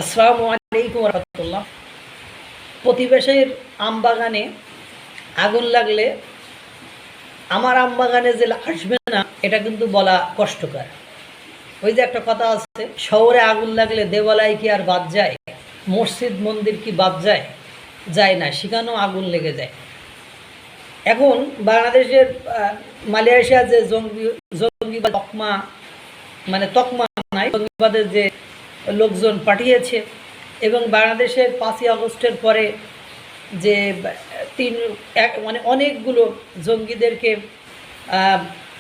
আসসালামু আলাইকুম রহমতুল্লাহ। প্রতিবেশীর আম বাগানে আগুন লাগলে আমার আম বাগানে যে আসবে না, এটা কিন্তু বলা কষ্টকর। ওই যে একটা কথা আছে, শহরে আগুন লাগলে দেওয়ালায় কি আর বাদ যায়, মসজিদ মন্দির কি বাদ যায়? যায় না, সেখানেও আগুন লেগে যায়। এখন বাংলাদেশের মালয়েশিয়া যে জঙ্গিবাদ তকমা, মানে তকমা নাই, জঙ্গিবাদের যে লোকজন পাঠিয়েছে, এবং বাংলাদেশের 5ই আগস্টের পরে যে মানে অনেকগুলো জঙ্গিদেরকে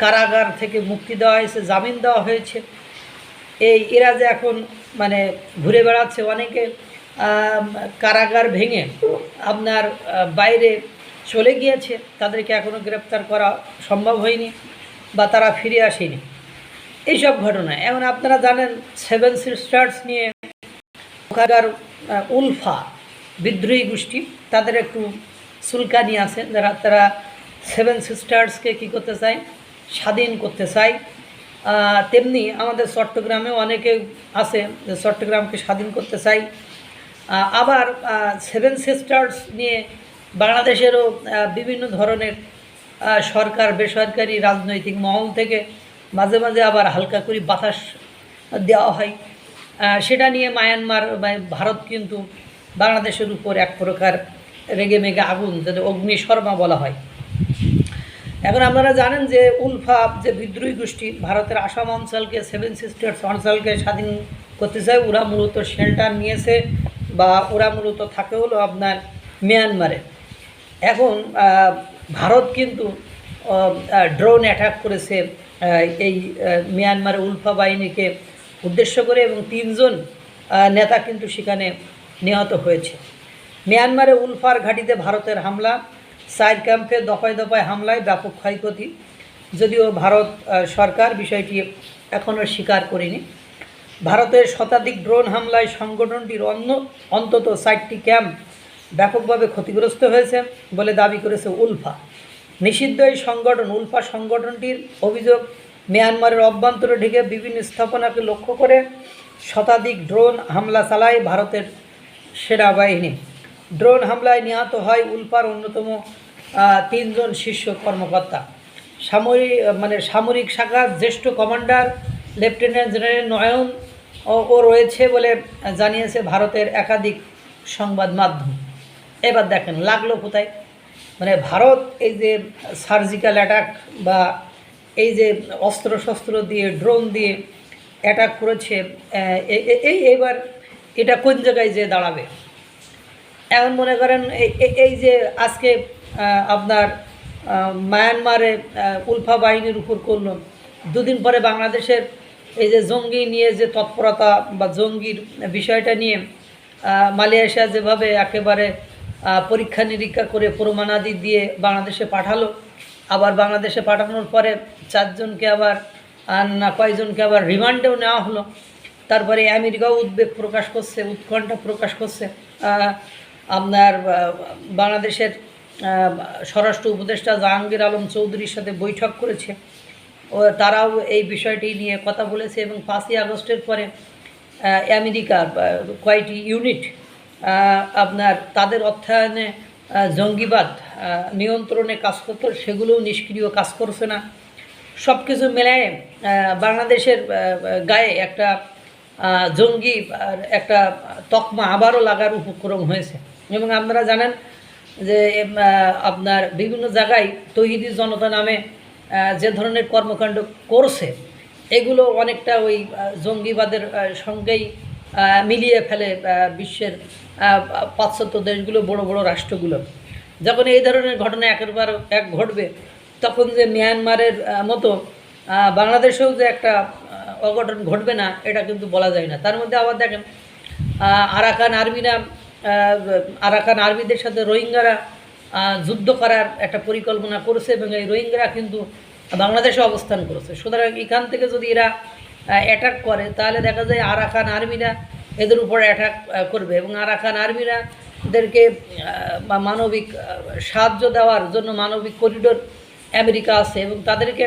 কারাগার থেকে মুক্তি দেওয়া হয়েছে, জামিন দেওয়া হয়েছে। এরা যে এখন মানে ঘুরে বেড়াচ্ছে, অনেকে কারাগার ভেঙে আপনার বাইরে চলে গিয়েছে, তাদেরকে এখনও গ্রেপ্তার করা সম্ভব হয়নি বা তারা ফিরে আসেনি। এইসব ঘটনা এখন আপনারা জানেন, 7 সিস্টার্স নিয়ে ওখানকার উলফা বিদ্রোহী গোষ্ঠী, তাদের একটু সুলকানি আছে, তারা 7 সিস্টার্সকে কী করতে চায়, স্বাধীন করতে চায়। তেমনি আমাদের চট্টগ্রামেও অনেকে আছে যে চট্টগ্রামকে স্বাধীন করতে চাই। আবার 7 সিস্টার্স নিয়ে বাংলাদেশেরও বিভিন্ন ধরনের সরকার বেসরকারি রাজনৈতিক মহল থেকে মাঝে মাঝে আবার হালকা করে বাতাস দেওয়া হয়। সেটা নিয়ে মায়ানমার বা ভারত কিন্তু বাংলাদেশের উপর এক প্রকার রেগে মেগে আগুন, যাতে অগ্নিশর্মা বলা হয়। এখন আপনারা জানেন যে উলফা যে বিদ্রোহী গোষ্ঠী ভারতের আসাম অঞ্চলকে 7 সিস্টার্স অঞ্চলকে স্বাধীন করতে চায়। ওরা মূলত শেল্টার নিয়েছে বা ওরা মূলত থাকে হলো আপনার মিয়ানমারে। এখন ভারত কিন্তু ড্রোন অ্যাটাক করেছে এই মিয়ানমারের উলফা বাহিনীকে উদ্দেশ্য করে, এবং 3 জন নেতা কিন্তু সেখানে নিহত হয়েছে। মিয়ানমারে উলফার ঘাঁটিতে ভারতের হামলা, 4 ক্যাম্পে দফায় দফায় হামলায় ব্যাপক ক্ষয়ক্ষতি। যদিও ভারত সরকার বিষয়টি এখনও স্বীকার করেনি। ভারতের শতাধিক ড্রোন হামলায় সংগঠনটির অন্তত 4টি ক্যাম্প ব্যাপকভাবে ক্ষতিগ্রস্ত হয়েছে বলে দাবি করেছে উলফা। নিষিদ্ধ এই সংগঠন উলফা সংগঠনটির অভিযোগ, মিয়ানমারের অভ্যন্তরে ঢেকে বিভিন্ন স্থাপনাকে লক্ষ্য করে শতাধিক ড্রোন হামলা চালায় ভারতের সেনাবাহিনী। ড্রোন হামলায় নিহত হয় উলফার অন্যতম 3 জন শীর্ষ কর্মকর্তা। সামরিক শাখার জ্যেষ্ঠ কমান্ডার লেফটেন্যান্ট জেনারেল নয়ন ও রয়েছে বলে জানিয়েছে ভারতের একাধিক সংবাদ মাধ্যম। এবার দেখেন লাগলো কোথায়, মানে ভারত এই যে সার্জিক্যাল অ্যাটাক বা এই যে অস্ত্রশস্ত্র দিয়ে ড্রোন দিয়ে অ্যাটাক করেছে, এইবার এটা কোন জায়গায় যে দাঁড়াবে। এখন মনে করেন এই যে আজকে আপনার মায়ানমারে উলফা বাহিনীর উপর করল, 2 দিন পরে বাংলাদেশের এই যে জঙ্গি নিয়ে যে তৎপরতা বা জঙ্গির বিষয়টা নিয়ে মালয়েশিয়া যেভাবে একেবারে পরীক্ষা নিরীক্ষা করে প্রমাণাদি দিয়ে বাংলাদেশে পাঠালো, আবার বাংলাদেশে পাঠানোর পরে 4 জনকে আবার না কয়েকজনকে আবার রিমান্ডেও নেওয়া হলো। তারপরে আমেরিকাও উদ্বেগ প্রকাশ করছে, উৎকণ্ঠা প্রকাশ করছে। আপনার বাংলাদেশের স্বরাষ্ট্র উপদেষ্টা জাহাঙ্গীর আলম চৌধুরীর সাথে বৈঠক করেছে, ও তারাও এই বিষয়টি নিয়ে কথা বলেছে। এবং 5ই আগস্টের পরে আমেরিকার কয়েকটি ইউনিট আপনার তাদের অর্থায়নে জঙ্গিবাদ নিয়ন্ত্রণে কাজ করত, সেগুলোও নিষ্ক্রিয় কাজ করছে না। সব কিছু মেলায় বাংলাদেশের গায়ে একটা জঙ্গি একটা তকমা আবারও লাগার উপক্রম হয়েছে। এবং আপনারা জানেন যে আপনার বিভিন্ন জায়গায় তৌহিদি জনতা নামে যে ধরনের কর্মকাণ্ড করছে, এগুলো অনেকটা ওই জঙ্গিবাদের সঙ্গেই মিলিয়ে ফেলে বিশ্বের পাশ্চাত্য দেশগুলো, বড় বড় রাষ্ট্রগুলো। যখন এই ধরনের ঘটনা এক ঘটবে, তখন যে মিয়ানমারের মতো বাংলাদেশেও যে একটা অঘটন ঘটবে না, এটা কিন্তু বলা যায় না। তার মধ্যে আবার দেখেন আরাকান আর্মিদের সাথে রোহিঙ্গারা যুদ্ধ করার একটা পরিকল্পনা করেছে, এবং এই রোহিঙ্গারা কিন্তু বাংলাদেশে অবস্থান করেছে। সুতরাং এখান থেকে যদি এরা অ্যাটাক করে, তাহলে দেখা যায় আরাকান আর্মিরা এদের উপর অ্যাটাক করবে, এবং আরাকান আর্মিরা এদেরকে মানবিক সাহায্য দেওয়ার জন্য মানবিক করিডোর আমেরিকা আছে, এবং তাদেরকে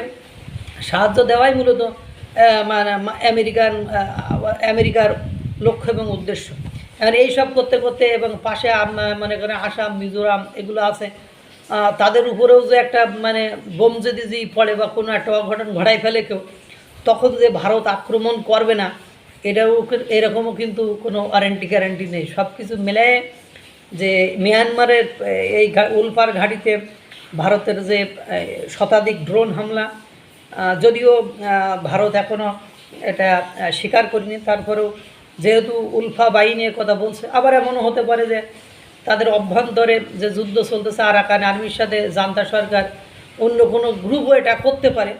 সাহায্য দেওয়াই মূলত আমেরিকার লক্ষ্য এবং উদ্দেশ্য। এখন এইসব করতে করতে এবং পাশে মনে করেন আসাম, মিজোরাম এগুলো আছে, তাদের উপরেও যে একটা মানে বোম যদি পড়ে বা কোনো একটা অঘটন ঘটাই ফেলে কেউ, তখন যে ভারত আক্রমণ করবে না এটাও এরকমও কিন্তু কোনো গ্যারান্টি নেই। সব কিছু মিলে যে মিয়ানমারের এই উলপার ঘাঁটিতে ভারতের যে শতাধিক ড্রোন হামলা, যদিও ভারত এখনও এটা স্বীকার করেনি, তারপরেও যেহেতু উলফা বাহিনীর কথা বলছে, আবার এমনও হতে পারে যে তাদের অভ্যন্তরে যে যুদ্ধ চলতেছে আরাকান আর্মির সাথে জান্তা সরকার, অন্য কোনো গ্রুপও এটা করতে পারে।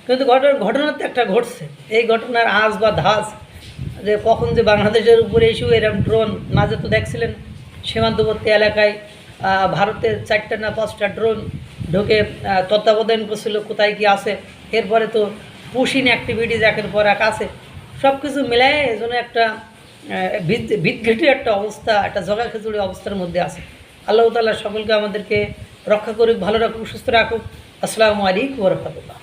কিন্তু ঘটনা তো একটা ঘটছে, এই ঘটনার আঁচ বা ধাঁচ যে কখন যে বাংলাদেশের উপরে এসেও এরকম ড্রোন, মাঝে তো দেখছিলেন সীমান্তবর্তী এলাকায় ভারতের 4টা না 5টা ড্রোন ঢুকে তত্ত্বাবধান করছিল কোথায় কি আছে। এরপরে তো পুশিং অ্যাক্টিভিটিস একের পর এক আছে। সব কিছু মিলায় এজন্য একটা বিদঘেটে একটা অবস্থা, একটা জগা খিচুড়ি অবস্থার মধ্যে আছে। আল্লাহ তাআলা সকলকে আমাদেরকে রক্ষা করুক, ভালো রাখুক, সুস্থ রাখুক। আসসালামু আলাইকুম ওয়া রাহমাতুল্লাহ।